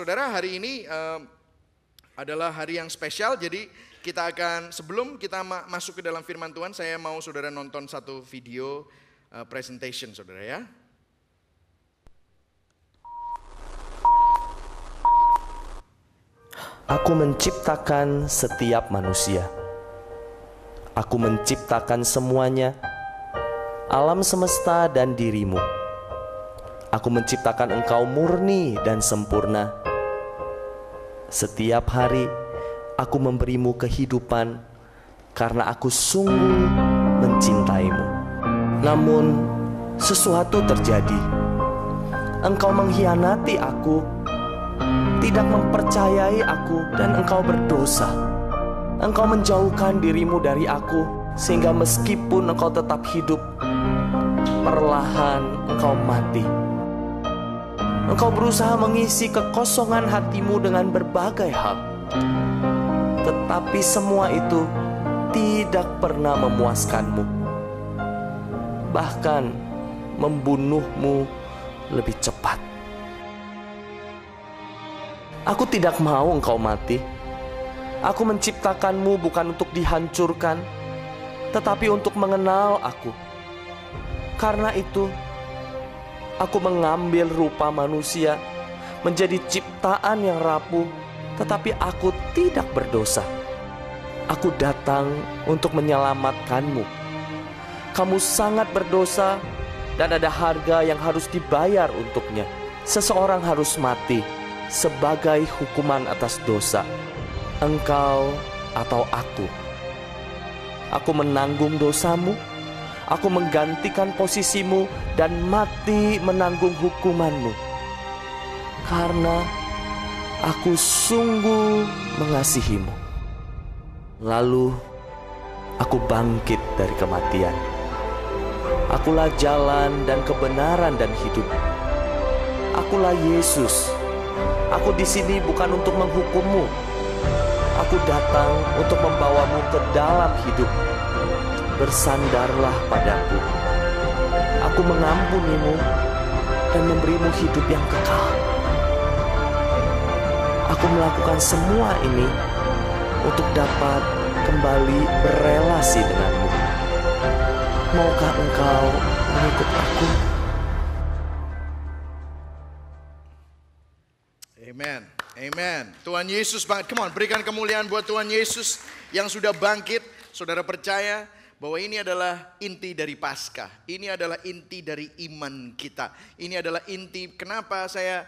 saudara, hari ini adalah hari yang spesial. Jadi kita akan, sebelum kita masuk ke dalam firman Tuhan, saya mau saudara nonton satu video presentation saudara ya. Aku menciptakan setiap manusia. Aku menciptakan semuanya, alam semesta dan dirimu. Aku menciptakan engkau murni dan sempurna. Setiap hari aku memberimu kehidupan karena aku sungguh mencintaimu. Namun sesuatu terjadi. Engkau mengkhianati aku, tidak mempercayai aku, dan engkau berdosa. Engkau menjauhkan dirimu dari aku, sehingga meskipun engkau tetap hidup, perlahan engkau mati. Engkau berusaha mengisi kekosongan hatimu dengan berbagai hal, tetapi semua itu tidak pernah memuaskanmu, bahkan membunuhmu lebih cepat. Aku tidak mau engkau mati. Aku menciptakanmu bukan untuk dihancurkan, tetapi untuk mengenal aku. Karena itu, aku mengambil rupa manusia, menjadi ciptaan yang rapuh, tetapi aku tidak berdosa. Aku datang untuk menyelamatkanmu. Kamu sangat berdosa, dan ada harga yang harus dibayar untuknya. Seseorang harus mati sebagai hukuman atas dosa, engkau atau aku. Aku menanggung dosamu, aku menggantikan posisimu, dan mati menanggung hukumanmu. Karena aku sungguh mengasihimu. Lalu aku bangkit dari kematian. Akulah jalan dan kebenaran dan hidup. Akulah Yesus. Aku di sini bukan untuk menghukummu. Aku datang untuk membawamu ke dalam hidup. Bersandarlah padaku. Aku mengampunimu dan memberimu hidup yang kekal. Aku melakukan semua ini untuk dapat kembali berelasi denganmu. Maukah engkau mengikut aku? Amen, amen. Tuhan Yesus banget, come on, berikan kemuliaan buat Tuhan Yesus yang sudah bangkit. Saudara percaya bahwa ini adalah inti dari Paskah. Ini adalah inti dari iman kita. Ini adalah inti kenapa saya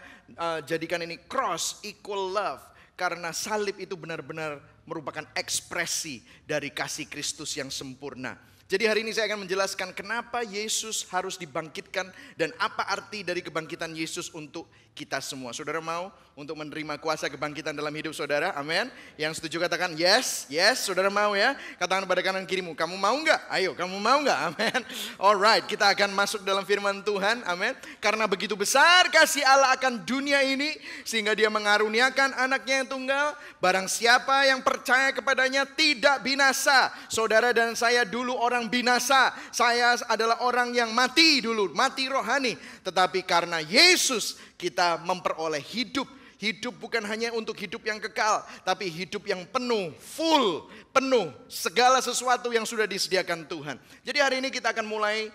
jadikan ini cross equal love. Karena salib itu benar-benar merupakan ekspresi dari kasih Kristus yang sempurna. Jadi hari ini saya akan menjelaskan kenapa Yesus harus dibangkitkan dan apa arti dari kebangkitan Yesus untuk kita semua. Saudara mau untuk menerima kuasa kebangkitan dalam hidup saudara? Amin. Yang setuju katakan yes, yes. Saudara mau ya? Katakan pada kanan kirimu, kamu mau enggak? Ayo, kamu mau enggak? Amin. Alright, kita akan masuk dalam firman Tuhan. Amin. Karena begitu besar kasih Allah akan dunia ini sehingga dia mengaruniakan anaknya yang tunggal. Barang siapa yang percaya kepadanya tidak binasa. Saudara dan saya dulu orang binasa. Saya adalah orang yang mati dulu, mati rohani. Tetapi karena Yesus kita memperoleh hidup. Hidup bukan hanya untuk hidup yang kekal, tapi hidup yang penuh, full, penuh segala sesuatu yang sudah disediakan Tuhan. Jadi hari ini kita akan mulai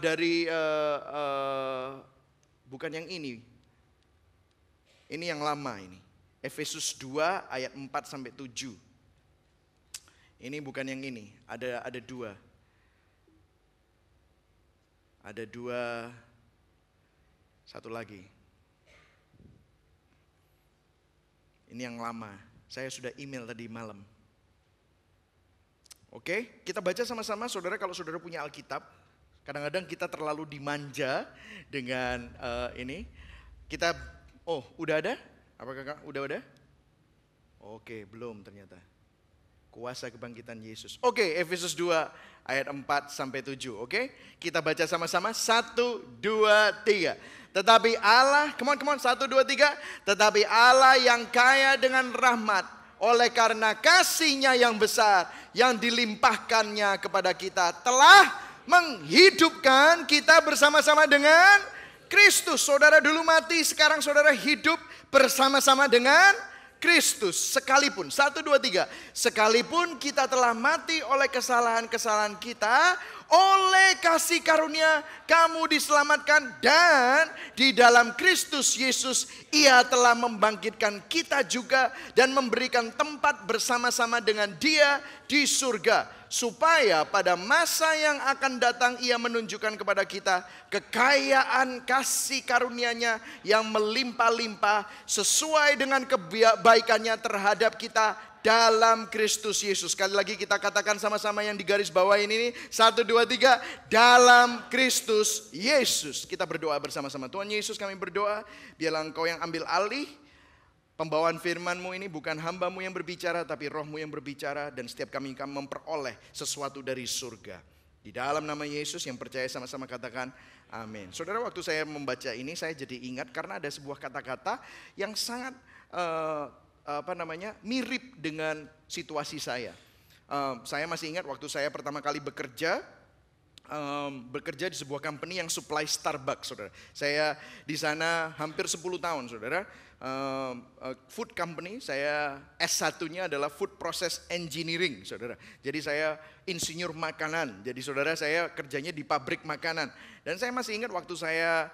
dari bukan yang ini. Ini yang lama ini. Efesus 2 ayat 4 sampai 7. Ini bukan yang ini, ada dua. Ada dua, satu lagi. Ini yang lama, saya sudah email tadi malam. Oke, kita baca sama-sama saudara. Kalau saudara punya Alkitab, kadang-kadang kita terlalu dimanja dengan ini. Kita, udah ada? Apakah udah? Oke, belum ternyata. Kuasa kebangkitan Yesus. Oke, Efesus 2 ayat 4 sampai 7. Oke, kita baca sama-sama. 1, 2, 3. Tetapi Allah, come on, 1, 2, 3. Tetapi Allah yang kaya dengan rahmat, oleh karena kasih-Nya yang besar, yang dilimpahkannya kepada kita, telah menghidupkan kita bersama-sama dengan Kristus. Saudara dulu mati, sekarang saudara hidup bersama-sama dengan Kristus. Sekalipun, 1, 2, 3. Sekalipun kita telah mati oleh kesalahan-kesalahan kita, oleh kasih karunia kamu diselamatkan, dan di dalam Kristus Yesus Ia telah membangkitkan kita juga dan memberikan tempat bersama-sama dengan Dia di surga, supaya pada masa yang akan datang Ia menunjukkan kepada kita kekayaan kasih karunia-Nya yang melimpah-limpah sesuai dengan kebaikannya terhadap kita dalam Kristus Yesus. Sekali lagi kita katakan sama-sama yang di garis bawah ini. 1, 2, 3. Dalam Kristus Yesus. Kita berdoa bersama-sama. Tuhan Yesus, kami berdoa, biarlah Engkau yang ambil alih pembawaan firman-Mu ini. Bukan hamba-Mu yang berbicara, tapi Roh-Mu yang berbicara. Dan setiap kami memperoleh sesuatu dari surga. Di dalam nama Yesus, yang percaya sama-sama katakan amin. Saudara, waktu saya membaca ini saya jadi ingat karena ada sebuah kata-kata yang sangat mirip dengan situasi saya. Saya masih ingat waktu saya pertama kali bekerja di sebuah company yang supply Starbucks, saudara. Saya di sana hampir 10 tahun, saudara. Food company, saya S1-nya adalah Food Process Engineering, saudara. Jadi saya insinyur makanan. Jadi saudara, saya kerjanya di pabrik makanan. Dan saya masih ingat waktu saya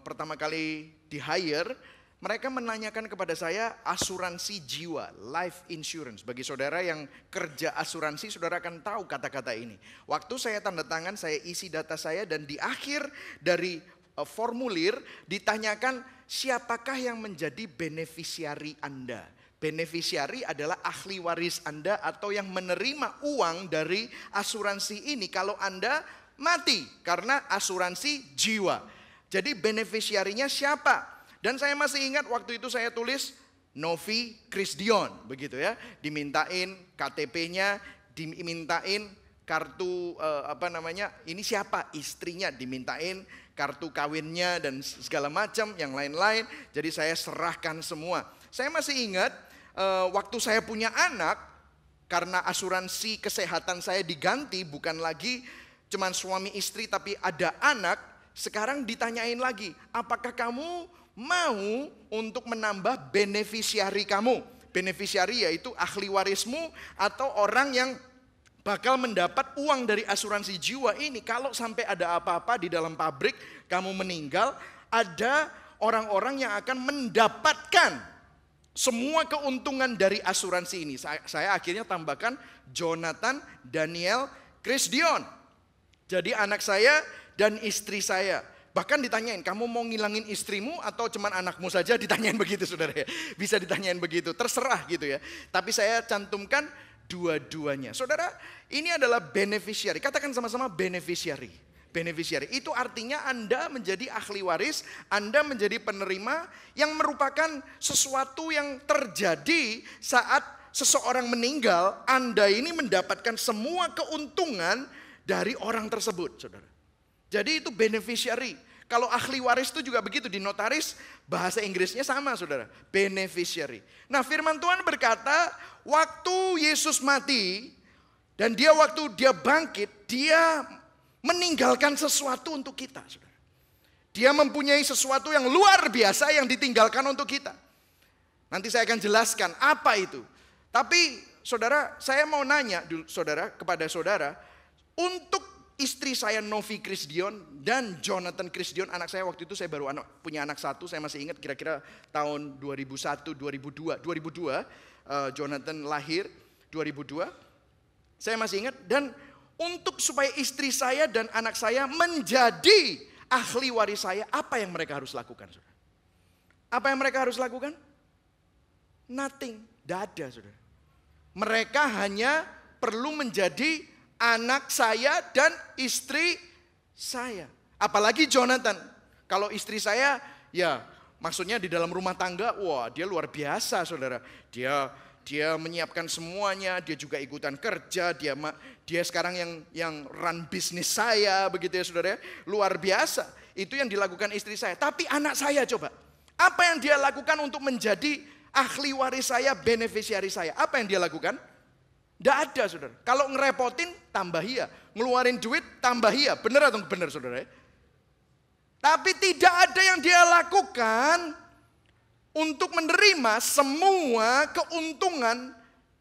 pertama kali di hire, mereka menanyakan kepada saya asuransi jiwa, life insurance. Bagi saudara yang kerja asuransi, saudara akan tahu kata-kata ini. Waktu saya tanda tangan, saya isi data saya, dan di akhir dari formulir ditanyakan siapakah yang menjadi beneficiary Anda. Beneficiary adalah ahli waris Anda atau yang menerima uang dari asuransi ini kalau Anda mati karena asuransi jiwa. Jadi beneficiary-nya siapa? Dan saya masih ingat waktu itu saya tulis Novi Krisdion, begitu ya. Dimintain KTP-nya, dimintain kartu ini siapa? Istrinya, dimintain kartu kawinnya dan segala macam yang lain-lain. Jadi saya serahkan semua. Saya masih ingat waktu saya punya anak, karena asuransi kesehatan saya diganti, bukan lagi cuman suami istri tapi ada anak. Sekarang ditanyain lagi, apakah kamu mau untuk menambah beneficiary kamu? Beneficiary yaitu ahli warismu atau orang yang bakal mendapat uang dari asuransi jiwa ini. Kalau sampai ada apa-apa di dalam pabrik, kamu meninggal, ada orang-orang yang akan mendapatkan semua keuntungan dari asuransi ini. Saya akhirnya tambahkan Jonathan Daniel Krisdion. Jadi anak saya dan istri saya. Bahkan ditanyain, kamu mau ngilangin istrimu atau cuman anakmu saja? Ditanyain begitu, saudara ya. Bisa ditanyain begitu, terserah gitu ya. Tapi saya cantumkan dua-duanya. Saudara, ini adalah beneficiary. Katakan sama-sama beneficiary. Beneficiary itu artinya Anda menjadi ahli waris, Anda menjadi penerima yang merupakan sesuatu yang terjadi saat seseorang meninggal. Anda ini mendapatkan semua keuntungan dari orang tersebut, saudara. Jadi itu beneficiary. Kalau ahli waris itu juga begitu, di notaris bahasa Inggrisnya sama, saudara. Beneficiary. Nah, firman Tuhan berkata, waktu Yesus mati dan waktu dia bangkit, dia meninggalkan sesuatu untuk kita, saudara. Dia mempunyai sesuatu yang luar biasa yang ditinggalkan untuk kita. Nanti saya akan jelaskan apa itu. Tapi saudara, saya mau nanya dulu, saudara, kepada saudara, untuk istri saya Novi Krisdion dan Jonathan Krisdion, anak saya waktu itu saya baru punya anak satu, saya masih ingat kira-kira tahun 2001, 2002, Jonathan lahir 2002, saya masih ingat. Dan untuk supaya istri saya dan anak saya menjadi ahli waris saya, apa yang mereka harus lakukan, saudara? Apa yang mereka harus lakukan? Nothing, tidak ada, saudara. Mereka hanya perlu menjadi anak saya dan istri saya. Apalagi Jonathan. Kalau istri saya, ya maksudnya di dalam rumah tangga, wah dia luar biasa, saudara. Dia menyiapkan semuanya, dia juga ikutan kerja, dia sekarang yang run bisnis saya, begitu ya saudara. Luar biasa. Itu yang dilakukan istri saya. Tapi anak saya coba, apa yang dia lakukan untuk menjadi ahli waris saya, beneficiary saya? Apa yang dia lakukan? Tidak ada, saudara. Kalau ngerepotin, tambah iya. Ngeluarin duit, tambah iya. Benar atau benar, saudara? Tapi tidak ada yang dia lakukan untuk menerima semua keuntungan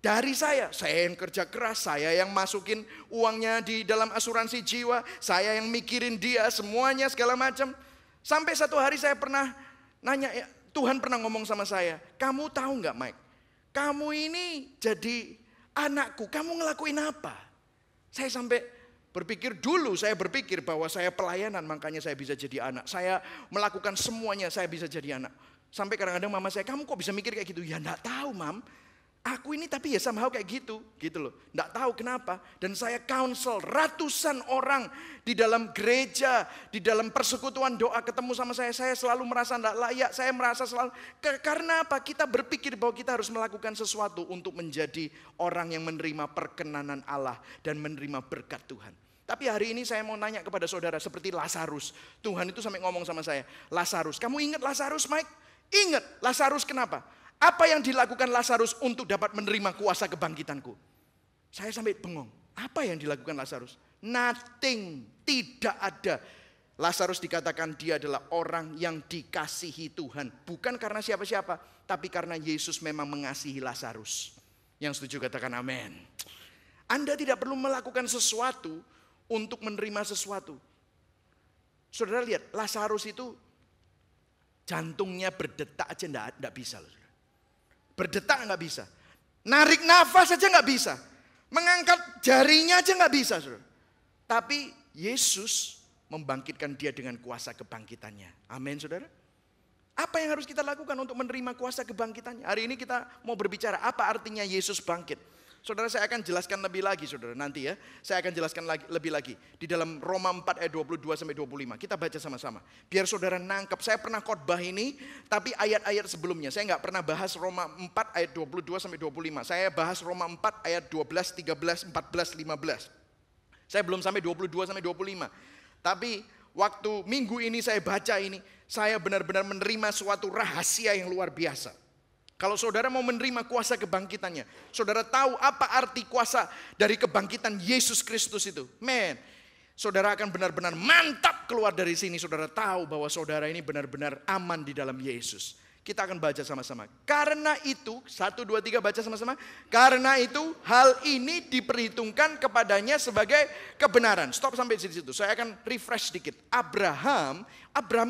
dari saya. Saya yang kerja keras, saya yang masukin uangnya di dalam asuransi jiwa, saya yang mikirin dia, semuanya segala macam. Sampai satu hari saya pernah nanya, Tuhan pernah ngomong sama saya, kamu tahu nggak Mike, kamu ini jadi anakku, kamu ngelakuin apa? Saya sampai saya berpikir bahwa saya pelayanan makanya saya bisa jadi anak. Saya melakukan semuanya saya bisa jadi anak. Sampai kadang-kadang mama saya, kamu kok bisa mikir kayak gitu? Ya enggak tahu mam, aku ini tapi ya somehow kayak gitu loh. Enggak tahu kenapa. Dan saya counsel ratusan orang di dalam gereja, di dalam persekutuan doa ketemu sama saya selalu merasa enggak layak. Saya merasa selalu, karena apa? Kita berpikir bahwa kita harus melakukan sesuatu untuk menjadi orang yang menerima perkenanan Allah dan menerima berkat Tuhan. Tapi hari ini saya mau nanya kepada saudara seperti Lazarus. Tuhan itu sampai ngomong sama saya, Lazarus, kamu ingat Lazarus Mike? Ingat Lazarus kenapa? Apa yang dilakukan Lazarus untuk dapat menerima kuasa kebangkitanku? Saya sampai bengong. Apa yang dilakukan Lazarus? Nothing. Tidak ada. Lazarus dikatakan dia adalah orang yang dikasihi Tuhan. Bukan karena siapa-siapa. Tapi karena Yesus memang mengasihi Lazarus. Yang setuju katakan amin. Anda tidak perlu melakukan sesuatu untuk menerima sesuatu. Saudara lihat, Lazarus itu jantungnya berdetak aja enggak bisa loh. Berdetak nggak bisa, narik nafas aja nggak bisa, mengangkat jarinya aja nggak bisa, saudara. Tapi Yesus membangkitkan dia dengan kuasa kebangkitannya. Amin, saudara. Apa yang harus kita lakukan untuk menerima kuasa kebangkitannya? Hari ini kita mau berbicara apa artinya Yesus bangkit. Saudara, saya akan jelaskan lebih lagi, saudara, nanti ya. Saya akan jelaskan lebih lagi di dalam Roma 4 ayat 22 sampai 25. Kita baca sama-sama. Biar saudara nangkep. Saya pernah khotbah ini, tapi ayat-ayat sebelumnya. Saya nggak pernah bahas Roma 4 ayat 22 sampai 25. Saya bahas Roma 4 ayat 12, 13, 14, 15. Saya belum sampai 22 sampai 25. Tapi waktu minggu ini saya baca ini, saya benar-benar menerima suatu rahasia yang luar biasa. Kalau saudara mau menerima kuasa kebangkitannya, saudara tahu apa arti kuasa dari kebangkitan Yesus Kristus itu. Saudara akan benar-benar mantap keluar dari sini. Saudara tahu bahwa saudara ini benar-benar aman di dalam Yesus. Kita akan baca sama-sama. Karena itu, 1, 2, 3 baca sama-sama. Karena itu hal ini diperhitungkan kepadanya sebagai kebenaran. Stop sampai di situ. Saya akan refresh sedikit. Abraham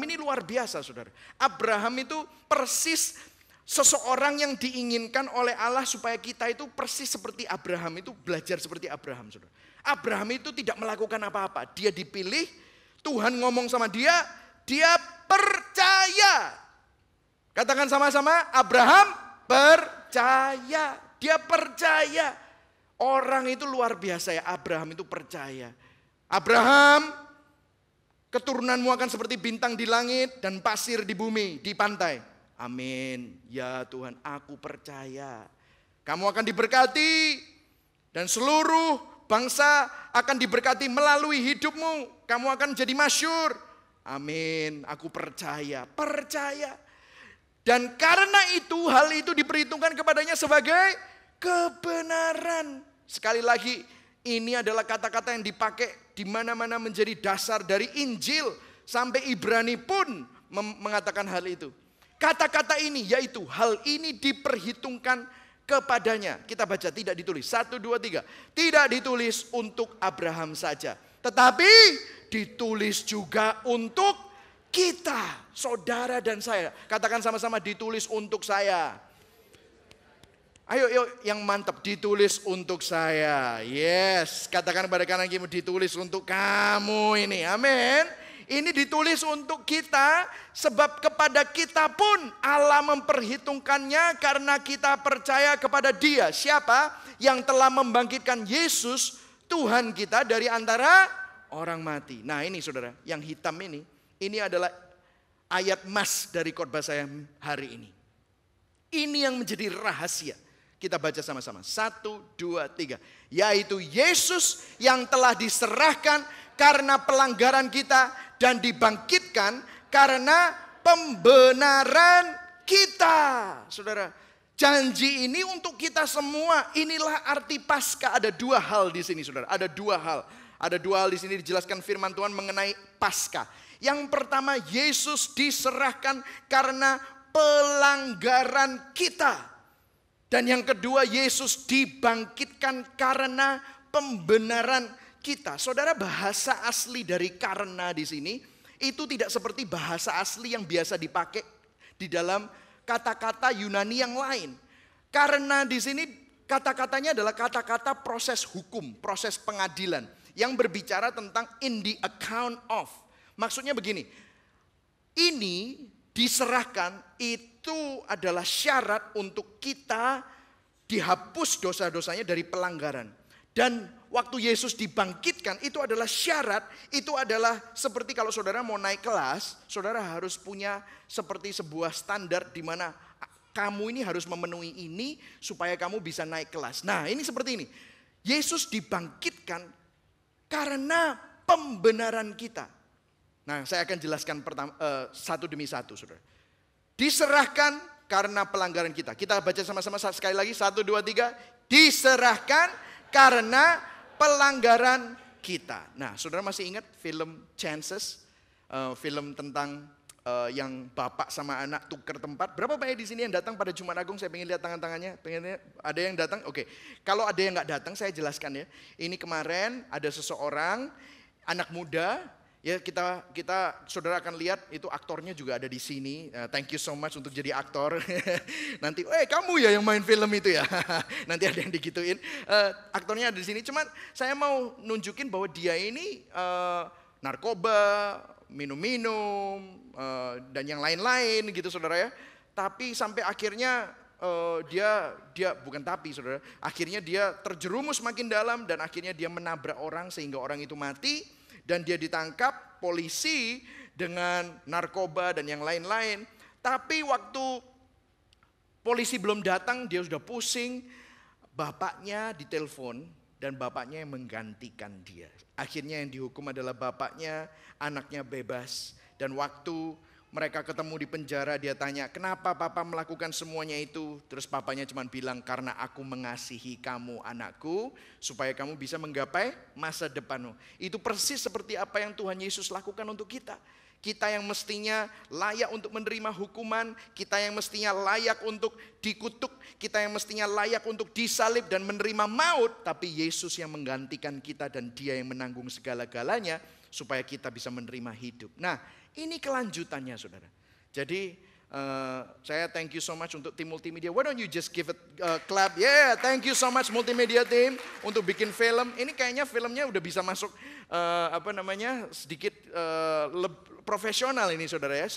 ini luar biasa, saudara. Abraham itu persis seseorang yang diinginkan oleh Allah supaya kita itu persis seperti Abraham, itu belajar seperti Abraham, saudara. Abraham itu tidak melakukan apa-apa. Dia dipilih, Tuhan ngomong sama dia percaya. Katakan sama-sama, Abraham percaya. Dia percaya. Orang itu luar biasa ya, Abraham itu percaya. Abraham, keturunanmu akan seperti bintang di langit dan pasir di bumi, di pantai. Amin. Ya Tuhan, aku percaya. Kamu akan diberkati dan seluruh bangsa akan diberkati melalui hidupmu. Kamu akan jadi masyhur. Amin. Aku percaya. Percaya. Dan karena itu hal itu diperhitungkan kepadanya sebagai kebenaran. Sekali lagi, ini adalah kata-kata yang dipakai di mana-mana menjadi dasar dari Injil. Sampai Ibrani pun mengatakan hal itu. Kata-kata ini yaitu hal ini diperhitungkan kepadanya. Kita baca, tidak ditulis. 1, 2, 3. Tidak ditulis untuk Abraham saja. Tetapi ditulis juga untuk kita. Saudara dan saya. Katakan sama-sama, ditulis untuk saya. Ayo yang mantap, ditulis untuk saya. Yes, katakan pada kanan kiri, ditulis untuk kamu ini. Amin. Ini ditulis untuk kita, sebab kepada kita pun Allah memperhitungkannya karena kita percaya kepada Dia. Siapa? Yang telah membangkitkan Yesus, Tuhan kita, dari antara orang mati. Nah ini saudara, yang hitam ini adalah ayat emas dari khotbah saya hari ini. Ini yang menjadi rahasia. Kita baca sama-sama. 1, 2, 3. Yaitu Yesus yang telah diserahkan karena pelanggaran kita dan dibangkitkan karena pembenaran kita. Saudara, janji ini untuk kita semua. Inilah arti Paskah. Ada 2 hal di sini, saudara. Ada 2 hal. Ada 2 hal di sini dijelaskan firman Tuhan mengenai Paskah. Yang pertama, Yesus diserahkan karena pelanggaran kita. Dan yang kedua, Yesus dibangkitkan karena pembenaran kita. Saudara, bahasa asli dari karena di sini itu tidak seperti bahasa asli yang biasa dipakai di dalam kata-kata Yunani yang lain. Karena di sini kata-katanya adalah kata-kata proses hukum, proses pengadilan yang berbicara tentang in the account of. Maksudnya begini, ini diserahkan itu adalah syarat untuk kita dihapus dosa-dosanya dari pelanggaran. Dan waktu Yesus dibangkitkan itu adalah syarat, itu adalah seperti kalau saudara mau naik kelas, saudara harus punya seperti sebuah standar di mana kamu ini harus memenuhi ini supaya kamu bisa naik kelas. Nah, ini seperti ini. Yesus dibangkitkan karena pembenaran kita. Nah, saya akan jelaskan satu demi satu, saudara. Diserahkan karena pelanggaran kita. Kita baca sama-sama sekali lagi. 1, 2, 3. Diserahkan karena pelanggaran kita. Nah, saudara masih ingat film Chances? Film tentang yang bapak sama anak tukar tempat. Berapa banyak di sini yang datang pada Jumat Agung? Saya pengen lihat tangan-tangannya. Ada yang datang? Oke. Kalau ada yang nggak datang, saya jelaskan ya. Ini kemarin ada seseorang anak muda. Ya kita saudara akan lihat itu aktornya juga ada di sini. Thank you so much untuk jadi aktor. Nanti, kamu ya yang main film itu ya. Nanti ada yang digituin. Aktornya ada di sini. Cuman saya mau nunjukin bahwa dia ini narkoba, minum-minum, dan yang lain-lain gitu saudara ya. Tapi sampai akhirnya dia bukan tapi saudara. Akhirnya dia terjerumus makin dalam dan akhirnya dia menabrak orang sehingga orang itu mati. Dan dia ditangkap polisi dengan narkoba dan yang lain-lain. Tapi waktu polisi belum datang dia sudah pusing. Bapaknya ditelepon dan bapaknya yang menggantikan dia. Akhirnya yang dihukum adalah bapaknya, anaknya bebas. Dan waktu mereka ketemu di penjara dia tanya, kenapa papa melakukan semuanya itu? Terus papanya cuma bilang, karena aku mengasihi kamu anakku, supaya kamu bisa menggapai masa depanmu. Itu persis seperti apa yang Tuhan Yesus lakukan untuk kita. Kita yang mestinya layak untuk menerima hukuman, kita yang mestinya layak untuk dikutuk, kita yang mestinya layak untuk disalib dan menerima maut. Tapi Yesus yang menggantikan kita dan dia yang menanggung segala-galanya, supaya kita bisa menerima hidup. Nah, ini kelanjutannya saudara. Jadi saya thank you so much untuk tim multimedia. Why don't you just give it a clap? Yeah, thank you so much multimedia team untuk bikin film. Ini kayaknya filmnya udah bisa masuk sedikit profesional ini saudara ya.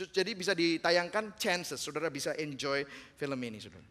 Jadi bisa ditayangkan Chances. Saudara bisa enjoy film ini saudara.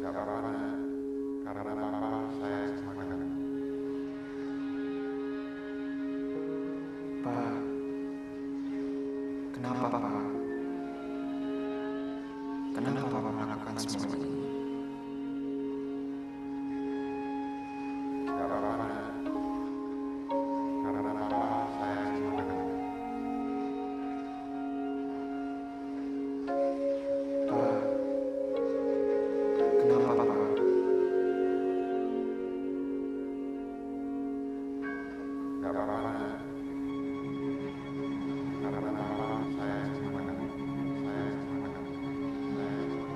Gak apa-apa, karena Papa saya semangat. Pak, kenapa Pak? Kenapa Papa melakukan semua ini? Gak apa-apa, karena Papa saya semangat. Pak, kenapa Pak? Gak apa-apa, karena Papa saya semangat. Saya semangat. Saya semangat.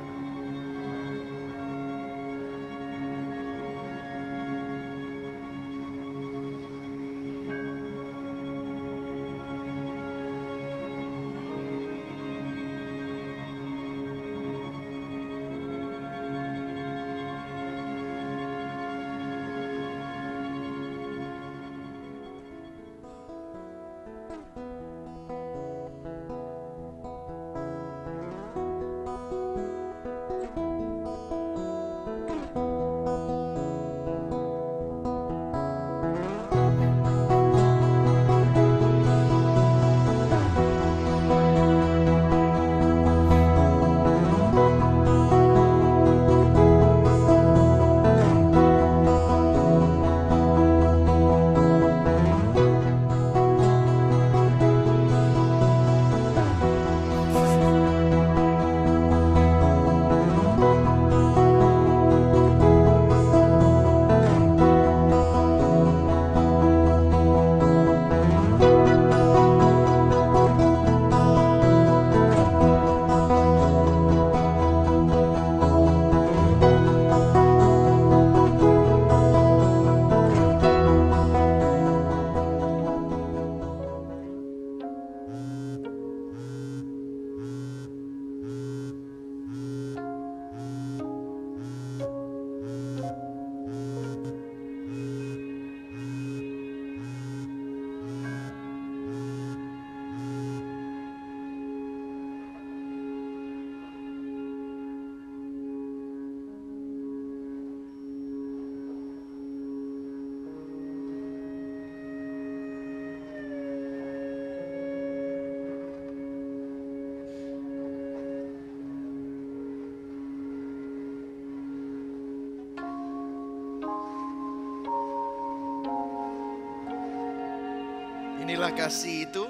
Inilah kasih itu,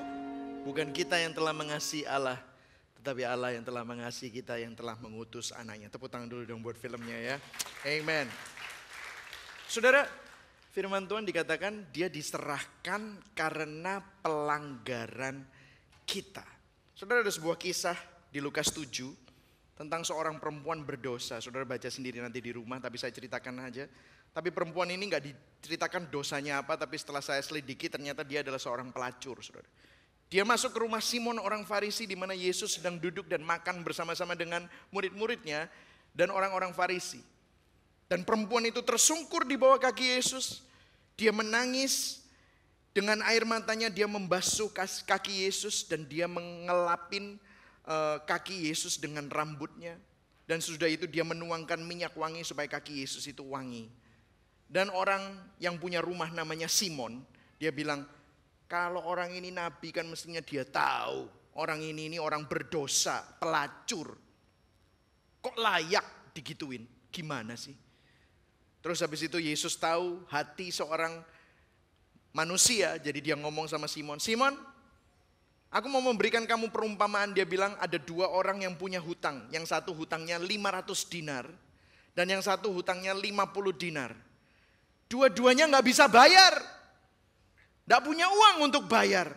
bukan kita yang telah mengasihi Allah, tetapi Allah yang telah mengasihi kita, yang telah mengutus anaknya. Tepuk tangan dulu dong buat filmnya ya. Amen. Saudara, firman Tuhan dikatakan dia diserahkan karena pelanggaran kita. Saudara, ada sebuah kisah di Lukas 7 tentang seorang perempuan berdosa. Saudara baca sendiri nanti di rumah, tapi saya ceritakan aja. Tapi perempuan ini gak diceritakan dosanya apa, tapi setelah saya selidiki ternyata dia adalah seorang pelacur, saudara. Dia masuk ke rumah Simon orang Farisi di mana Yesus sedang duduk dan makan bersama-sama dengan murid-muridnya dan orang-orang Farisi. Dan perempuan itu tersungkur di bawah kaki Yesus. Dia menangis, dengan air matanya dia membasuh kaki Yesus dan dia mengelapin kaki Yesus dengan rambutnya. Dan sudah itu dia menuangkan minyak wangi supaya kaki Yesus itu wangi. Dan orang yang punya rumah namanya Simon, dia bilang, kalau orang ini nabi kan mestinya dia tahu. Orang ini orang berdosa, pelacur. Kok layak digituin? Gimana sih? Terus habis itu Yesus tahu hati seorang manusia. Jadi dia ngomong sama Simon, Simon, aku mau memberikan kamu perumpamaan. Dia bilang ada dua orang yang punya hutang. Yang satu hutangnya 500 dinar. Dan yang satu hutangnya 50 dinar. Dua-duanya gak bisa bayar. Gak punya uang untuk bayar.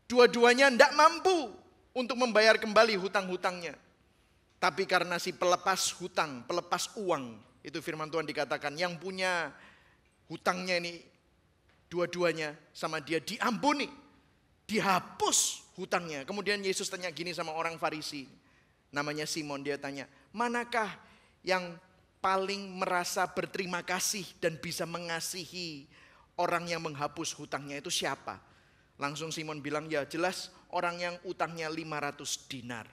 Dua-duanya gak mampu untuk membayar kembali hutang-hutangnya. Tapi karena si pelepas hutang, pelepas uang. Itu firman Tuhan dikatakan yang punya hutangnya ini dua-duanya sama dia diampuni. Dihapus hutangnya. Kemudian Yesus tanya gini sama orang Farisi. Namanya Simon, dia tanya, manakah yang paling merasa berterima kasih dan bisa mengasihi orang yang menghapus hutangnya itu siapa? Langsung Simon bilang, ya jelas orang yang utangnya 500 dinar.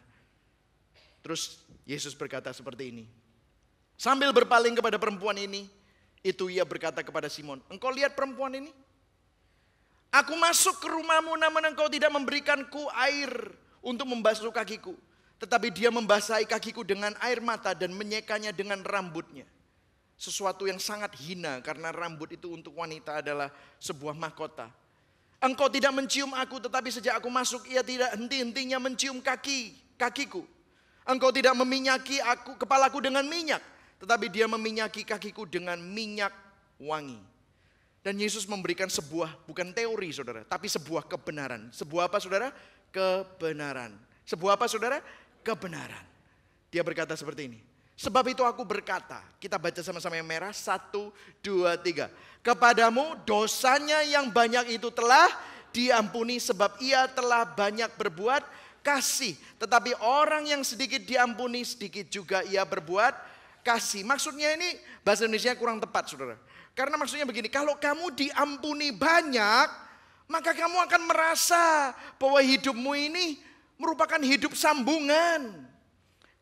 Terus Yesus berkata seperti ini, Sambil berpaling kepada perempuan ini, itu ia berkata kepada Simon, engkau lihat perempuan ini? Aku masuk ke rumahmu namun engkau tidak memberikanku air untuk membasuh kakiku. Tetapi dia membasahi kakiku dengan air mata dan menyekanya dengan rambutnya. Sesuatu yang sangat hina karena rambut itu untuk wanita adalah sebuah mahkota. Engkau tidak mencium aku, tetapi sejak aku masuk ia tidak henti-hentinya mencium kakiku. Engkau tidak meminyaki kepalaku dengan minyak, tetapi dia meminyaki kakiku dengan minyak wangi. Dan Yesus memberikan sebuah, bukan teori saudara, tapi sebuah kebenaran. Sebuah apa saudara? Kebenaran. Sebuah apa saudara? Kebenaran. Dia berkata seperti ini. Sebab itu aku berkata, kita baca sama-sama yang merah, 1, 2, 3. Kepadamu dosanya yang banyak itu telah diampuni sebab ia telah banyak berbuat kasih. Tetapi orang yang sedikit diampuni, sedikit juga ia berbuat kasih. Maksudnya ini bahasa Indonesia kurang tepat saudara. Karena maksudnya begini, kalau kamu diampuni banyak, maka kamu akan merasa bahwa hidupmu ini merupakan hidup sambungan.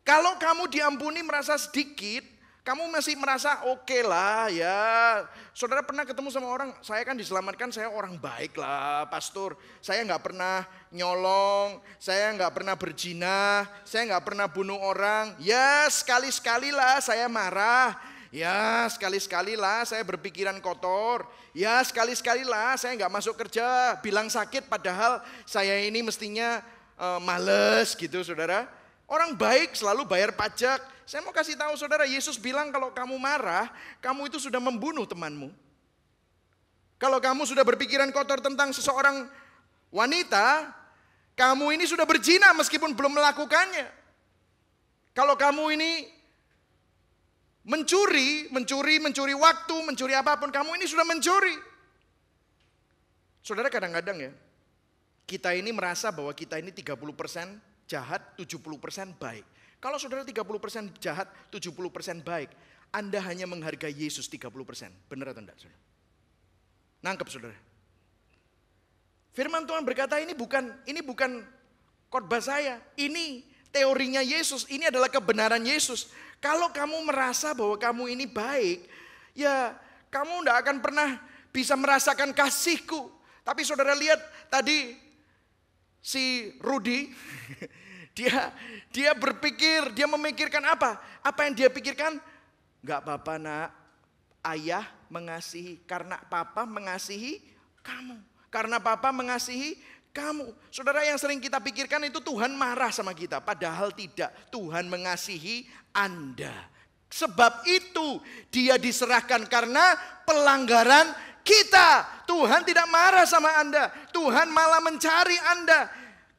Kalau kamu diampuni merasa sedikit, kamu masih merasa oke lah ya. Saudara pernah ketemu sama orang, saya kan diselamatkan, saya orang baik lah pastor. Saya gak pernah nyolong, saya gak pernah berzina, saya gak pernah bunuh orang. Ya sekali-sekali lah saya marah. Ya sekali-sekali lah saya berpikiran kotor. Ya sekali-sekali lah saya gak masuk kerja, bilang sakit padahal saya ini mestinya males gitu saudara. Orang baik selalu bayar pajak. Saya mau kasih tahu saudara, Yesus bilang kalau kamu marah, kamu itu sudah membunuh temanmu. Kalau kamu sudah berpikiran kotor tentang seseorang wanita, kamu ini sudah berzina meskipun belum melakukannya. Kalau kamu ini mencuri waktu, mencuri apapun, kamu ini sudah mencuri. Saudara kadang-kadang ya, kita ini merasa bahwa kita ini 30% jahat, 70% baik. Kalau saudara 30% jahat, 70% baik, Anda hanya menghargai Yesus 30%. Benar atau enggak saudara? Nangkep saudara? Firman Tuhan berkata ini bukan khotbah saya. Ini teorinya Yesus, ini adalah kebenaran Yesus. Kalau kamu merasa bahwa kamu ini baik, ya kamu enggak akan pernah bisa merasakan kasihku. Tapi saudara lihat tadi si Rudy, dia berpikir, dia memikirkan apa? Apa yang dia pikirkan? Enggak apa-apa nak, ayah mengasihi karena papa mengasihi kamu. Karena papa mengasihi kamu. Saudara, yang sering kita pikirkan itu Tuhan marah sama kita. Padahal tidak, Tuhan mengasihi Anda. Sebab itu dia diserahkan karena pelanggaran kita. Tuhan tidak marah sama Anda. Tuhan malah mencari Anda.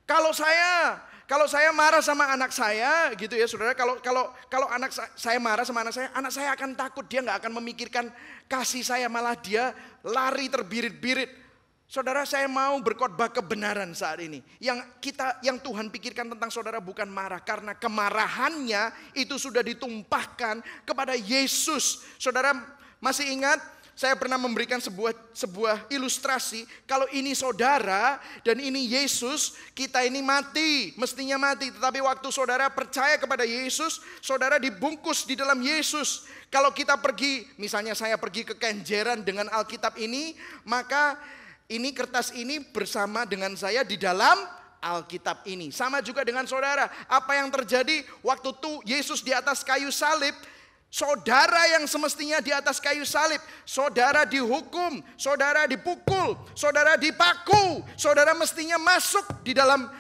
Kalau saya marah sama anak saya gitu ya saudara, kalau anak saya marah sama anak saya akan takut, dia nggak akan memikirkan kasih saya, malah dia lari terbirit-birit. Saudara, saya mau berkhotbah kebenaran saat ini. Yang Tuhan pikirkan tentang saudara bukan marah, karena kemarahannya itu sudah ditumpahkan kepada Yesus. Saudara masih ingat? Saya pernah memberikan sebuah ilustrasi. Kalau ini saudara dan ini Yesus, kita ini mati, mestinya mati. Tetapi waktu saudara percaya kepada Yesus, saudara dibungkus di dalam Yesus. Kalau kita pergi, misalnya saya pergi ke Kenjeran dengan Alkitab ini, maka ini kertas ini bersama dengan saya di dalam Alkitab ini. Sama juga dengan saudara. Apa yang terjadi waktu Yesus di atas kayu salib? Saudara yang semestinya di atas kayu salib, saudara dihukum, saudara dipukul, saudara dipaku, saudara mestinya masuk di dalam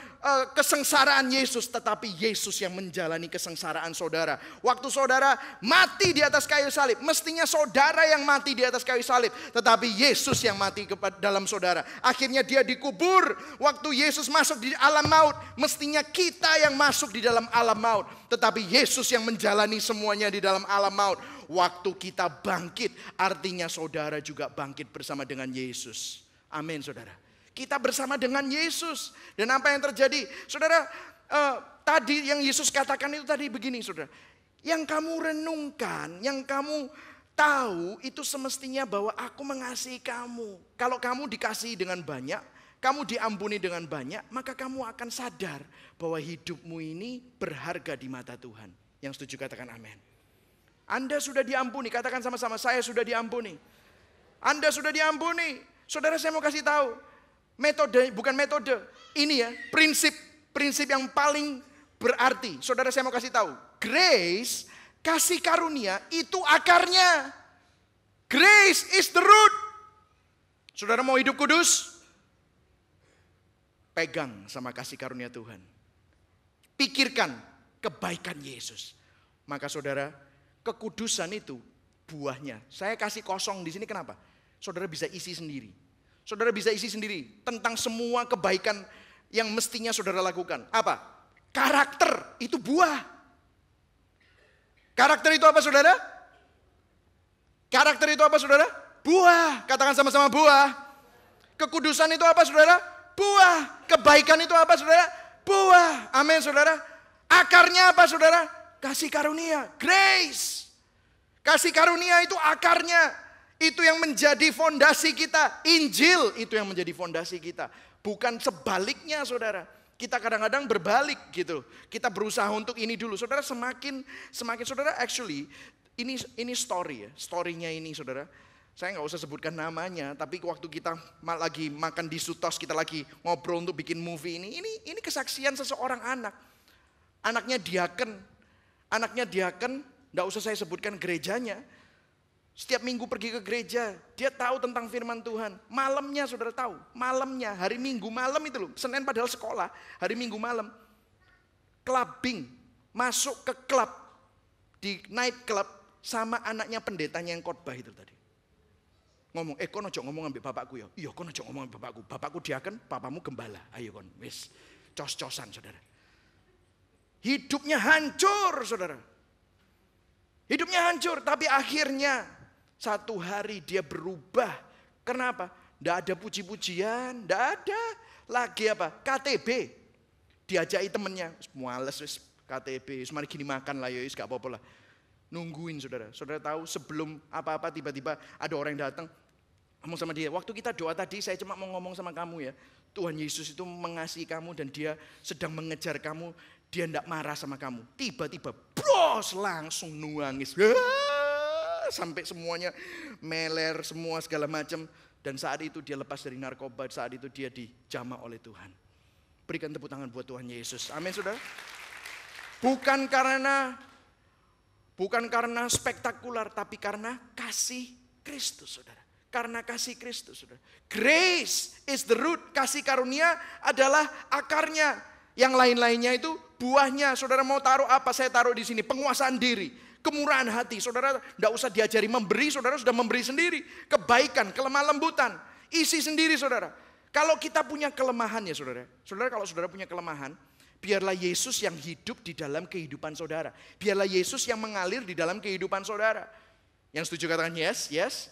kesengsaraan Yesus, tetapi Yesus yang menjalani kesengsaraan saudara. Waktu saudara mati di atas kayu salib, mestinya saudara yang mati di atas kayu salib, tetapi Yesus yang mati dalam saudara. Akhirnya dia dikubur. Waktu Yesus masuk di alam maut, mestinya kita yang masuk di dalam alam maut, tetapi Yesus yang menjalani semuanya di dalam alam maut. Waktu kita bangkit, artinya saudara juga bangkit bersama dengan Yesus. Amin saudara. Kita bersama dengan Yesus. Dan apa yang terjadi? Saudara, tadi yang Yesus katakan itu tadi begini saudara. Yang kamu renungkan, yang kamu tahu itu semestinya bahwa aku mengasihi kamu. Kalau kamu dikasihi dengan banyak, kamu diampuni dengan banyak, maka kamu akan sadar bahwa hidupmu ini berharga di mata Tuhan. Yang setuju katakan amin. Anda sudah diampuni. Katakan sama-sama, saya sudah diampuni. Anda sudah diampuni. Saudara, saya mau kasih tahu. Metode, bukan metode. Ini ya, prinsip yang paling berarti. Saudara, saya mau kasih tahu. Grace, kasih karunia itu akarnya. Grace is the root. Saudara mau hidup kudus? Pegang sama kasih karunia Tuhan. Pikirkan kebaikan Yesus. Maka saudara, kekudusan itu buahnya. Saya kasih kosong di sini kenapa? Saudara bisa isi sendiri. Saudara bisa isi sendiri tentang semua kebaikan yang mestinya saudara lakukan. Apa? Karakter itu buah. Karakter itu apa saudara? Karakter itu apa saudara? Buah. Katakan sama-sama buah. Kekudusan itu apa saudara? Buah. Kebaikan itu apa saudara? Buah. Amin saudara. Akarnya apa saudara? Kasih karunia. Grace. Kasih karunia itu akarnya. Itu yang menjadi fondasi kita. Injil itu yang menjadi fondasi kita. Bukan sebaliknya saudara. Kita kadang-kadang berbalik gitu. Kita berusaha untuk ini dulu. Saudara semakin saudara actually ini story ya. Story-nya ini saudara. Saya nggak usah sebutkan namanya. Tapi waktu kita lagi makan di Sutos. Kita lagi ngobrol untuk bikin movie ini. Ini kesaksian seseorang anak. Anaknya diaken. Nggak usah saya sebutkan gerejanya. Setiap minggu pergi ke gereja, dia tahu tentang firman Tuhan. Malamnya saudara tahu, malamnya, hari Minggu malam itu loh. Senin padahal sekolah, hari Minggu malam. Clubbing, masuk ke klub, di night club sama anaknya pendetanya yang khotbah itu tadi. Ngomong, kon ojo ngomong ambil bapakku ya. Iya, kon ojo ngomong ambil bapakku. Bapakku diaken, papamu gembala. Ayo kon, wis cos-cosan saudara. Hidupnya hancur saudara. Hidupnya hancur, tapi akhirnya satu hari dia berubah. Kenapa? Tidak ada puji-pujian, tidak ada lagi apa? KTB. Diajaki temennya, males wis KTB, mari gini makan lah ya, gak apa-apa lah. Nungguin saudara. Saudara tahu sebelum apa-apa tiba-tiba ada orang yang datang ngomong sama dia. Waktu kita doa tadi saya cuma mau ngomong sama kamu ya. Tuhan Yesus itu mengasihi kamu dan dia sedang mengejar kamu. Dia tidak marah sama kamu. Tiba-tiba bros langsung nuangis. Sampai semuanya meler semua segala macam. Dan saat itu dia lepas dari narkoba. Saat itu dia dijamah oleh Tuhan. Berikan tepuk tangan buat Tuhan Yesus. Amin saudara. Bukan karena spektakuler. Tapi karena kasih Kristus saudara. Karena kasih Kristus saudara. Grace is the root. Kasih karunia adalah akarnya. Yang lain-lainnya itu buahnya. Saudara mau taruh apa? Saya taruh di sini. Penguasaan diri. Kemurahan hati. Saudara tidak usah diajari memberi. Saudara sudah memberi sendiri. Kebaikan, kelemah lembutan. Isi sendiri saudara. Kalau kita punya kelemahan ya saudara. Saudara kalau saudara punya kelemahan. Biarlah Yesus yang hidup di dalam kehidupan saudara. Biarlah Yesus yang mengalir di dalam kehidupan saudara. Yang setuju katakan yes, yes.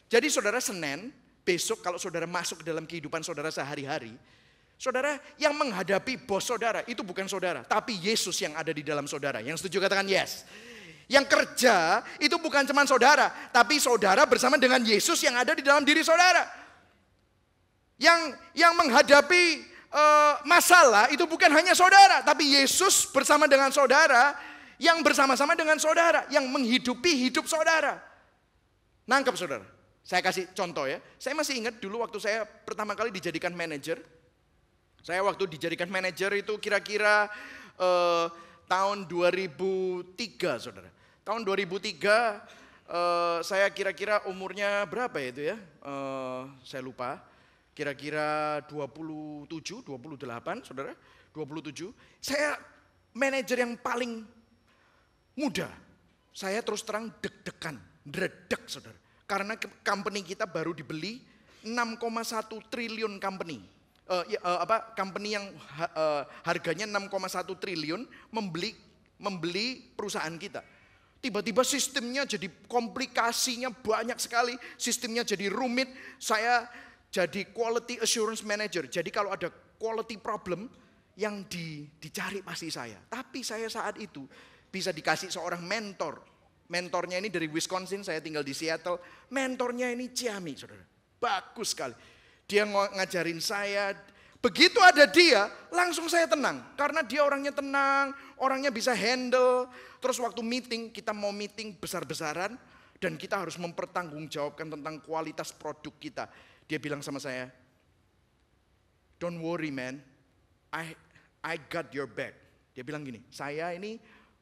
Jadi saudara Senin, besok kalau saudara masuk ke dalam kehidupan saudara sehari-hari. Saudara yang menghadapi bos saudara itu bukan saudara. Tapi Yesus yang ada di dalam saudara. Yang setuju katakan yes. Yang kerja itu bukan cuma saudara. Tapi saudara bersama dengan Yesus yang ada di dalam diri saudara. Yang menghadapi masalah itu bukan hanya saudara. Tapi Yesus bersama dengan saudara. Yang bersama-sama dengan saudara. Yang menghidupi hidup saudara. Nangkep saudara. Saya kasih contoh ya. Saya masih ingat dulu waktu saya pertama kali dijadikan manajer. Saya waktu dijadikan manajer itu kira-kira tahun 2003 saudara. Tahun 2003 saya kira-kira umurnya berapa ya itu ya? Saya lupa. Kira-kira 27, 28 saudara. 27. Saya manajer yang paling muda. Saya terus terang deg-degan, dredeg saudara. Karena company kita baru dibeli 6,1 triliun company. Company yang harganya 6,1 triliun membeli perusahaan kita. Tiba-tiba sistemnya jadi komplikasinya banyak sekali. Sistemnya jadi rumit. Saya jadi quality assurance manager. Jadi kalau ada quality problem yang dicari pasti saya. Tapi saya saat itu bisa dikasih seorang mentor. Mentornya ini dari Wisconsin, saya tinggal di Seattle. Mentornya ini Ciami saudara. Bagus sekali. Dia ngajarin saya Begitu ada dia, langsung saya tenang. Karena dia orangnya tenang, orangnya bisa handle. Terus waktu meeting, kita mau meeting besar-besaran. Dan kita harus mempertanggungjawabkan tentang kualitas produk kita. Dia bilang sama saya, "Don't worry man, I got your back." Dia bilang gini, "Saya ini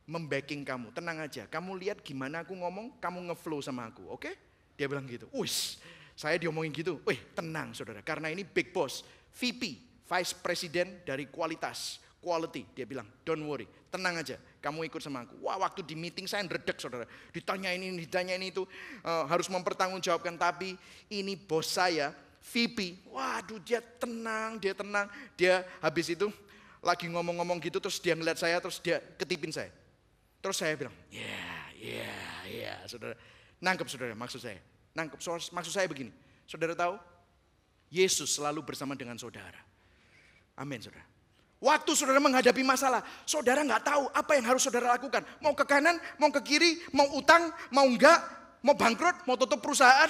membacking kamu, tenang aja. Kamu lihat gimana aku ngomong, kamu ngeflow sama aku, oke?" Dia bilang gitu. Wih, saya diomongin gitu. Wih, tenang saudara, karena ini big boss, VP. Vice President dari kualitas, quality. Dia bilang, "Don't worry, tenang aja, kamu ikut sama aku." Wah, waktu di meeting saya redek saudara. Ditanya ini itu, harus mempertanggungjawabkan. Tapi ini bos saya, VP. Waduh, dia tenang. Dia habis itu lagi ngomong-ngomong gitu, terus dia ngeliat saya, terus dia ketipin saya. Terus saya bilang, ya, saudara. Nangkep saudara, maksud saya. Maksud saya begini, saudara tahu, Yesus selalu bersama dengan saudara. Amin saudara. Waktu saudara menghadapi masalah, saudara nggak tahu apa yang harus saudara lakukan. Mau ke kanan, mau ke kiri, mau utang, mau enggak, mau bangkrut, mau tutup perusahaan,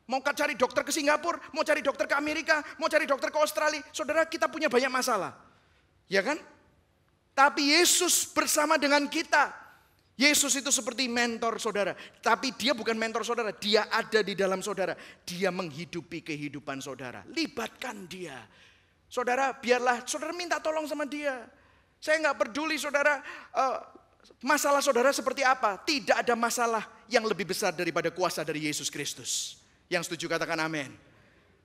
mau cari dokter ke Singapura, mau cari dokter ke Amerika, mau cari dokter ke Australia. Saudara, kita punya banyak masalah. Ya kan? Tapi Yesus bersama dengan kita. Yesus itu seperti mentor saudara. Tapi dia bukan mentor saudara, dia ada di dalam saudara. Dia menghidupi kehidupan saudara. Libatkan dia. Saudara, biarlah saudara minta tolong sama dia. Saya nggak peduli saudara, masalah saudara seperti apa. Tidak ada masalah yang lebih besar daripada kuasa dari Yesus Kristus. Yang setuju katakan amin.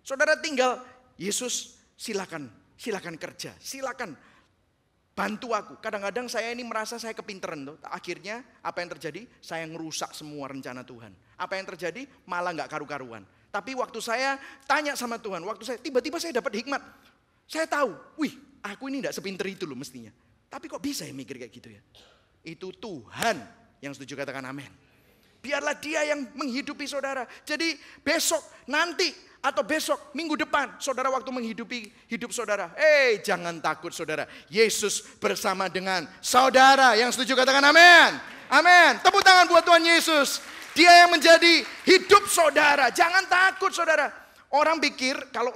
Saudara tinggal, Yesus silakan kerja, silakan bantu aku. Kadang-kadang saya ini merasa saya kepinteran tuh. Akhirnya apa yang terjadi? Saya ngerusak semua rencana Tuhan. Apa yang terjadi? Malah nggak karu-karuan. Tapi waktu saya tanya sama Tuhan, tiba-tiba saya dapat hikmat. Saya tahu, aku ini tidak sepinter itu loh mestinya. Tapi kok bisa ya mikir kayak gitu ya? Itu Tuhan yang setuju katakan amin. Biarlah dia yang menghidupi saudara. Jadi besok, nanti, atau besok, minggu depan, saudara waktu menghidupi hidup saudara. Jangan takut saudara. Yesus bersama dengan saudara. Yang setuju katakan amin. Amin. Tepuk tangan buat Tuhan Yesus. Dia yang menjadi hidup saudara. Jangan takut saudara. Orang pikir kalau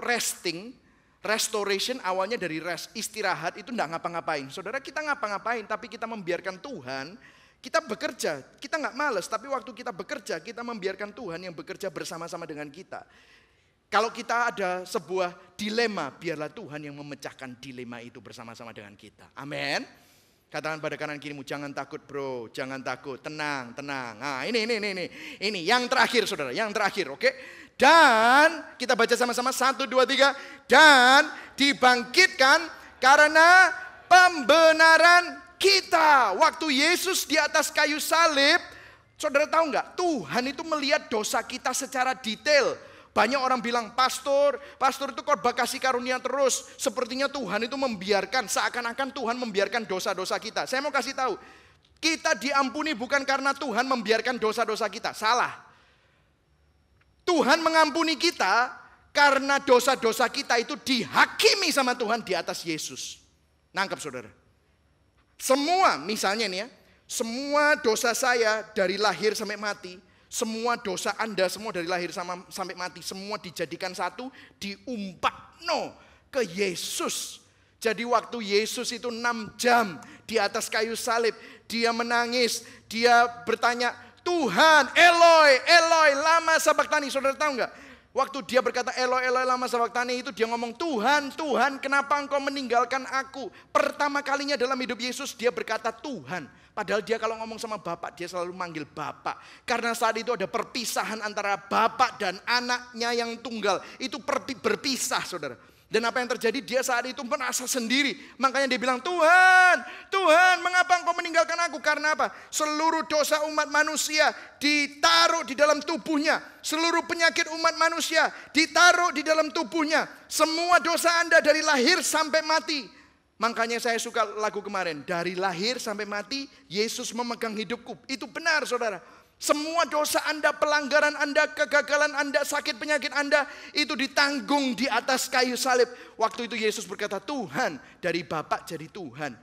restoration awalnya dari rest, istirahat itu enggak ngapa-ngapain. Saudara, kita ngapa-ngapain tapi kita membiarkan Tuhan, kita bekerja, kita enggak malas, tapi waktu kita bekerja, kita membiarkan Tuhan yang bekerja bersama-sama dengan kita. Kalau kita ada sebuah dilema, biarlah Tuhan yang memecahkan dilema itu bersama-sama dengan kita. Amin. Katakan pada kanan kirimu, jangan takut bro, jangan takut, tenang. Nah ini yang terakhir saudara, yang terakhir, oke? Dan kita baca sama-sama 1, 2, 3. Dan dibangkitkan karena pembenaran kita. Waktu Yesus di atas kayu salib, saudara tahu nggak? Tuhan itu melihat dosa kita secara detail. Banyak orang bilang, pastor itu khotbah kasih karunia terus. Sepertinya Tuhan itu membiarkan, seakan-akan Tuhan membiarkan dosa-dosa kita. Saya mau kasih tahu, kita diampuni bukan karena Tuhan membiarkan dosa-dosa kita. Salah. Tuhan mengampuni kita karena dosa-dosa kita itu dihakimi sama Tuhan di atas Yesus. Nangkep saudara. Semua misalnya nih ya, semua dosa saya dari lahir sampai mati, semua dosa Anda semua dari lahir sampai mati, semua dijadikan satu, diumpakno ke Yesus. Jadi waktu Yesus itu 6 jam di atas kayu salib, dia menangis, dia bertanya, Tuhan, Eloi, Eloi, lama sabachthani. Saudara tahu nggak? Waktu dia berkata Eloi, Eloi, lama sabachthani itu dia ngomong, Tuhan, Tuhan, kenapa engkau meninggalkan aku? Pertama kalinya dalam hidup Yesus dia berkata Tuhan. Padahal dia kalau ngomong sama Bapak, dia selalu manggil Bapak. Karena saat itu ada perpisahan antara Bapak dan anaknya yang tunggal. Itu berpisah saudara. Dan apa yang terjadi? Dia saat itu merasa sendiri. Makanya dia bilang, Tuhan, Tuhan, mengapa engkau meninggalkan aku? Karena apa? Seluruh dosa umat manusia ditaruh di dalam tubuhnya. Seluruh penyakit umat manusia ditaruh di dalam tubuhnya. Semua dosa Anda dari lahir sampai mati. Makanya saya suka lagu kemarin. Dari lahir sampai mati, Yesus memegang hidupku. Itu benar saudara. Semua dosa Anda, pelanggaran Anda, kegagalan Anda, sakit penyakit Anda, itu ditanggung di atas kayu salib. Waktu itu Yesus berkata, Tuhan, dari Bapak jadi Tuhan.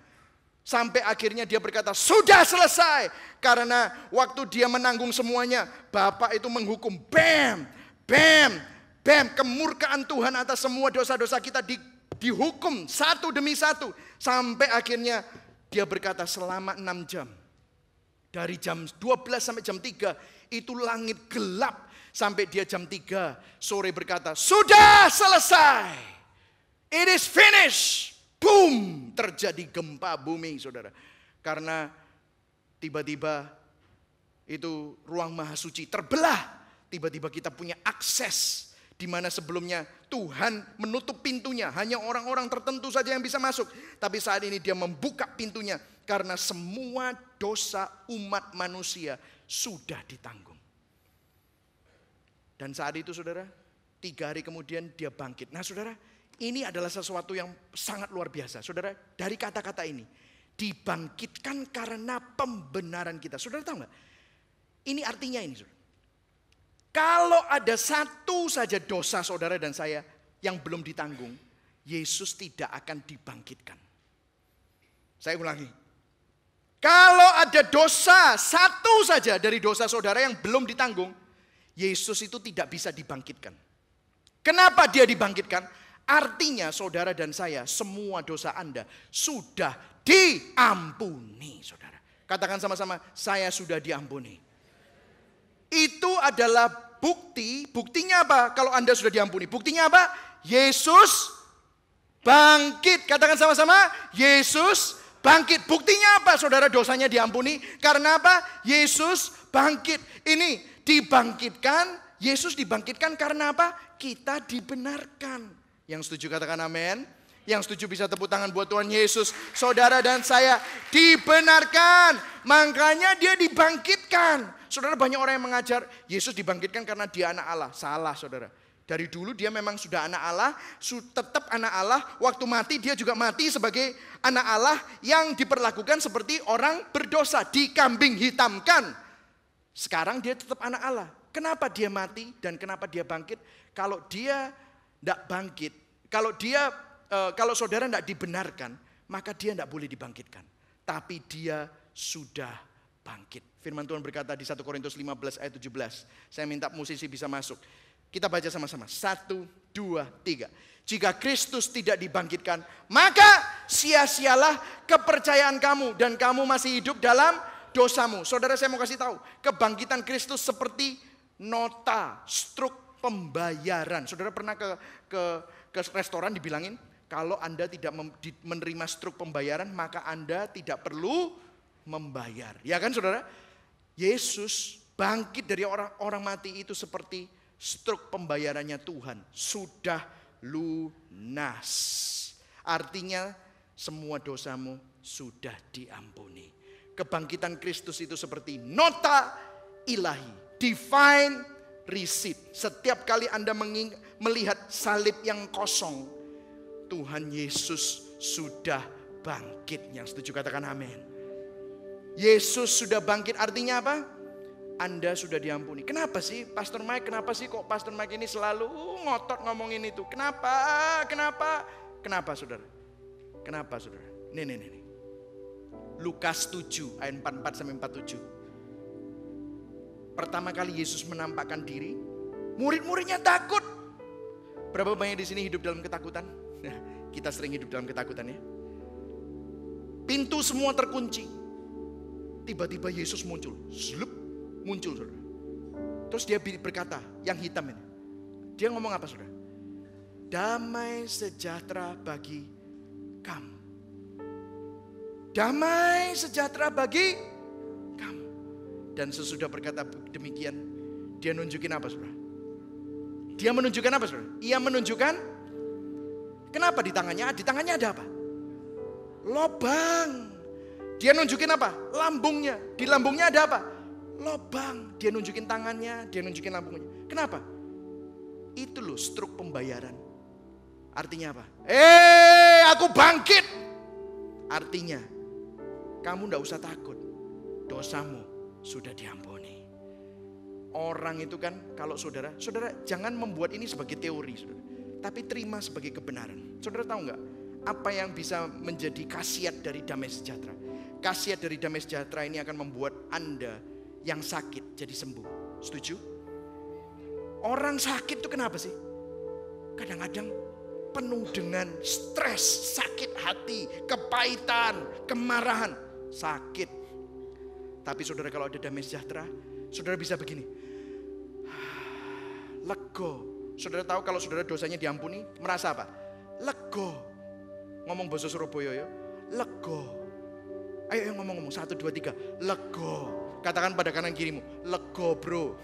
Sampai akhirnya dia berkata, sudah selesai. Karena waktu dia menanggung semuanya, Bapak itu menghukum. Bam, bam, bam. Kemurkaan Tuhan atas semua dosa-dosa kita dihukum satu demi satu. Sampai akhirnya dia berkata selama 6 jam. Dari jam 12 sampai jam 3 itu langit gelap. Sampai dia jam 3 sore berkata, sudah selesai. It is finished. Boom, terjadi gempa bumi, saudara. Karena tiba-tiba itu ruang maha suci terbelah. Tiba-tiba kita punya akses. Di mana sebelumnya Tuhan menutup pintunya. Hanya orang-orang tertentu saja yang bisa masuk. Tapi saat ini dia membuka pintunya. Karena semua dosa umat manusia sudah ditanggung. Dan saat itu saudara, 3 hari kemudian dia bangkit. Nah saudara, ini adalah sesuatu yang sangat luar biasa. Saudara, dari kata-kata ini, dibangkitkan karena pembenaran kita. Saudara tahu nggak? Ini artinya ini saudara. Kalau ada satu saja dosa saudara dan saya yang belum ditanggung, Yesus tidak akan dibangkitkan. Saya ulangi. Kalau ada dosa satu saja dari dosa saudara yang belum ditanggung, Yesus itu tidak bisa dibangkitkan. Kenapa dia dibangkitkan? Artinya saudara dan saya, semua dosa Anda sudah diampuni, saudara. Katakan sama-sama, saya sudah diampuni. Itu adalah bukti. Buktinya apa? Kalau Anda sudah diampuni. Buktinya apa? Yesus bangkit. Katakan sama-sama, Yesus bangkit. Buktinya apa? Saudara dosanya diampuni. Karena apa? Yesus bangkit. Ini dibangkitkan. Yesus dibangkitkan karena apa? Kita dibenarkan. Yang setuju katakan amin. Yang setuju bisa tepuk tangan buat Tuhan Yesus. Saudara dan saya dibenarkan. Makanya dia dibangkitkan. Saudara, banyak orang yang mengajar Yesus dibangkitkan karena dia anak Allah. Salah saudara. Dari dulu dia memang sudah anak Allah. Tetap anak Allah. Waktu mati dia juga mati sebagai anak Allah. Yang diperlakukan seperti orang berdosa. Dikambing hitamkan. Sekarang dia tetap anak Allah. Kenapa dia mati dan kenapa dia bangkit? Kalau dia tidak bangkit. Kalau saudara tidak dibenarkan, maka dia tidak boleh dibangkitkan. Tapi dia sudah bangkit. Firman Tuhan berkata di 1 Korintus 15 ayat 17. Saya minta musisi bisa masuk. Kita baca sama-sama. 1, 2, 3. Jika Kristus tidak dibangkitkan, maka sia-sialah kepercayaan kamu. Dan kamu masih hidup dalam dosamu. Saudara, saya mau kasih tahu. Kebangkitan Kristus seperti nota, struk pembayaran. Saudara pernah ke restoran dibilangin, kalau Anda tidak menerima struk pembayaran, maka Anda tidak perlu membayar. Ya kan saudara? Yesus bangkit dari orang mati itu seperti struk pembayarannya Tuhan. Sudah lunas. Artinya semua dosamu sudah diampuni. Kebangkitan Kristus itu seperti nota ilahi. Divine receipt. Setiap kali Anda melihat salib yang kosong, Tuhan Yesus sudah bangkit. Yang setuju katakan amin. Yesus sudah bangkit artinya apa? Anda sudah diampuni. Kenapa sih Pastor Mike? Kenapa sih kok Pastor Mike ini selalu ngotot ngomongin itu? Kenapa saudara? Kenapa saudara? Nih. Lukas 7 ayat 44 sampai 47. Pertama kali Yesus menampakkan diri, murid-muridnya takut. Berapa banyak di sini hidup dalam ketakutan? Kita sering hidup dalam ketakutan ya. Pintu semua terkunci. Tiba-tiba Yesus muncul. Muncul saudara. Terus dia berkata, yang hitam ini. Dia ngomong apa saudara? Damai sejahtera bagi kamu. Damai sejahtera bagi kamu. Dan sesudah berkata demikian, dia nunjukin apa saudara? Dia menunjukkan apa saudara? Ia menunjukkan, kenapa di tangannya? Di tangannya ada apa? Lobang. Dia nunjukin apa? Lambungnya. Di lambungnya ada apa? Lobang. Dia nunjukin tangannya, dia nunjukin lambungnya. Kenapa? Itu loh struk pembayaran. Artinya apa? Aku bangkit. Artinya, kamu tidak usah takut. Dosamu sudah diampuni. Orang itu kan kalau saudara jangan membuat ini sebagai teori saudara. Tapi terima sebagai kebenaran. Saudara tahu nggak apa yang bisa menjadi khasiat dari damai sejahtera? Khasiat dari damai sejahtera ini akan membuat Anda yang sakit jadi sembuh. Setuju? Orang sakit itu kenapa sih? Kadang-kadang penuh dengan stres, sakit hati, kepahitan, kemarahan, sakit. Tapi saudara kalau ada damai sejahtera, saudara bisa begini. Lego. Saudara tahu kalau saudara dosanya diampuni, merasa apa? Lego. Ngomong bahasa Surabaya ya. Lego. Ayo ngomong-ngomong 1, 2, 3. Lego. Katakan pada kanan kirimu. Lego bro.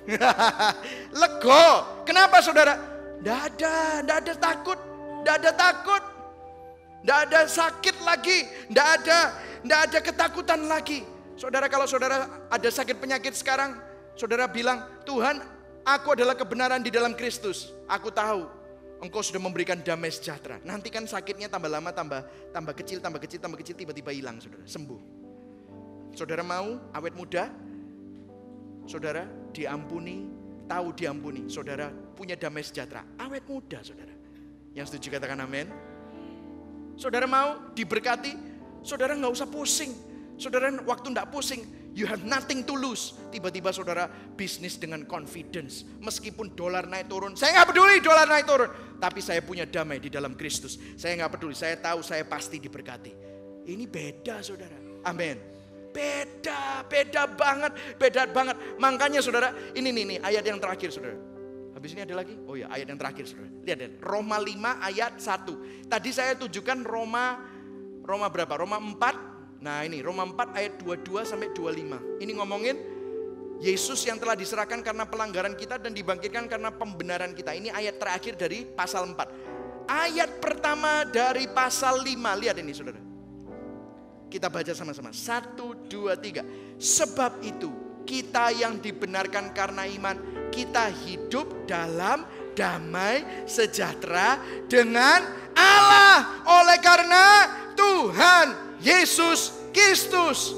Lego. Kenapa saudara? Nggak ada takut. Nggak ada takut. Nggak ada sakit lagi. Nggak ada ketakutan lagi. Saudara kalau saudara ada sakit penyakit sekarang, saudara bilang, Tuhan, aku adalah kebenaran di dalam Kristus. Aku tahu Engkau sudah memberikan damai sejahtera. Nanti kan sakitnya tambah lama, tambah kecil, tiba-tiba hilang, saudara, sembuh. Saudara mau awet muda? Saudara diampuni, tahu diampuni. Saudara punya damai sejahtera, awet muda, saudara. Yang setuju katakan amin. Saudara mau diberkati? Saudara nggak usah pusing. Saudara waktu nggak pusing, you have nothing to lose. Tiba-tiba saudara bisnis dengan confidence. Meskipun dolar naik turun, saya nggak peduli dolar naik turun. Tapi saya punya damai di dalam Kristus. Saya nggak peduli, saya tahu saya pasti diberkati. Ini beda saudara, amin. Beda banget. Makanya saudara, ini ayat yang terakhir saudara. Habis ini ada lagi? Oh ya, ayat yang terakhir saudara. Lihat, Roma 5 ayat 1. Tadi saya tunjukkan Roma berapa? Roma 4. Nah ini Roma 4 ayat 22 sampai 25. Ini ngomongin Yesus yang telah diserahkan karena pelanggaran kita dan dibangkitkan karena pembenaran kita. Ini ayat terakhir dari pasal 4. Ayat pertama dari pasal 5. Lihat ini saudara. Kita baca sama-sama. 1, 2, 3. Sebab itu kita yang dibenarkan karena iman, kita hidup dalam damai sejahtera dengan Allah oleh karena Tuhan Yesus Kristus.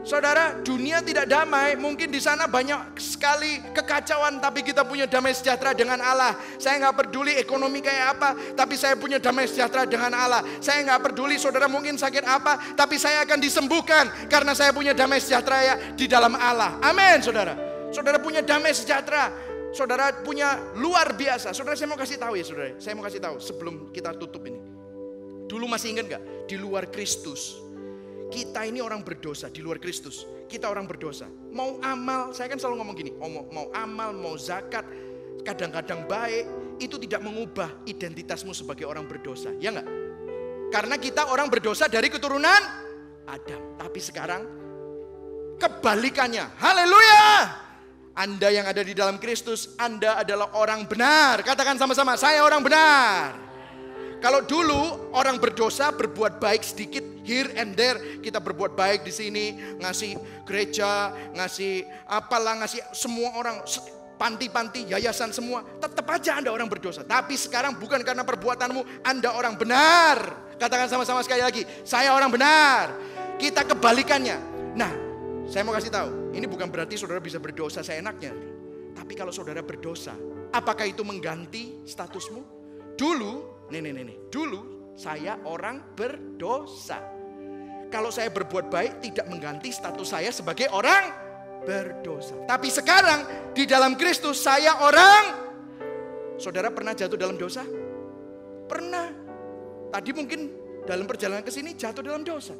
Saudara, dunia tidak damai. Mungkin di sana banyak sekali kekacauan, tapi kita punya damai sejahtera dengan Allah. Saya nggak peduli ekonomi kayak apa, tapi saya punya damai sejahtera dengan Allah. Saya nggak peduli saudara mungkin sakit apa, tapi saya akan disembuhkan karena saya punya damai sejahtera ya di dalam Allah. Amin, saudara. Saudara punya damai sejahtera. Saudara punya luar biasa. Saudara, saya mau kasih tahu ya, saudara. Saya mau kasih tahu sebelum kita tutup ini. Dulu masih ingat gak? Di luar Kristus. Kita ini orang berdosa di luar Kristus. Kita orang berdosa. Mau amal, saya kan selalu ngomong gini. Mau amal, mau zakat, kadang-kadang baik. Itu tidak mengubah identitasmu sebagai orang berdosa. Ya gak? Karena kita orang berdosa dari keturunan Adam. Tapi sekarang kebalikannya. Haleluya! Anda yang ada di dalam Kristus, Anda adalah orang benar. Katakan sama-sama, saya orang benar. Kalau dulu orang berdosa berbuat baik sedikit here and there, kita berbuat baik di sini, ngasih gereja, ngasih apalah, ngasih semua orang, panti-panti, yayasan semua, tetap aja Anda orang berdosa. Tapi sekarang bukan karena perbuatanmu, Anda orang benar. Katakan sama-sama sekali lagi, saya orang benar. Kita kebalikannya. Nah, saya mau kasih tahu, ini bukan berarti saudara bisa berdosa seenaknya. Tapi kalau saudara berdosa, apakah itu mengganti statusmu? Dulu dulu saya orang berdosa. Kalau saya berbuat baik tidak mengganti status saya sebagai orang berdosa. Tapi sekarang di dalam Kristus saya orang. Saudara pernah jatuh dalam dosa? Pernah. Tadi mungkin dalam perjalanan ke sini jatuh dalam dosa.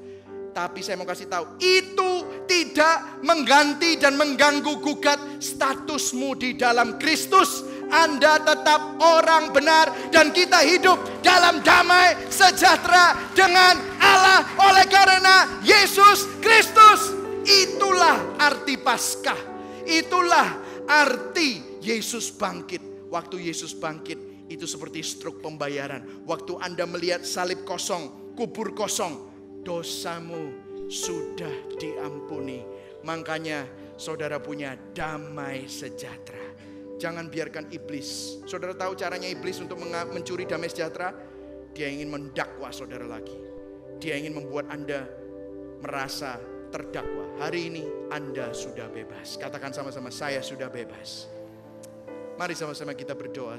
Tapi saya mau kasih tahu, itu tidak mengganti dan mengganggu gugat statusmu di dalam Kristus. Anda tetap orang benar dan kita hidup dalam damai sejahtera dengan Allah oleh karena Yesus Kristus. Itulah arti Paskah. Itulah arti Yesus bangkit. Waktu Yesus bangkit itu seperti struk pembayaran. Waktu Anda melihat salib kosong, kubur kosong, dosamu sudah diampuni. Makanya saudara punya damai sejahtera. Jangan biarkan iblis. Saudara tahu caranya iblis untuk mencuri damai sejahtera? Dia ingin mendakwa saudara lagi. Dia ingin membuat Anda merasa terdakwa. Hari ini Anda sudah bebas. Katakan sama-sama, saya sudah bebas. Mari sama-sama kita berdoa.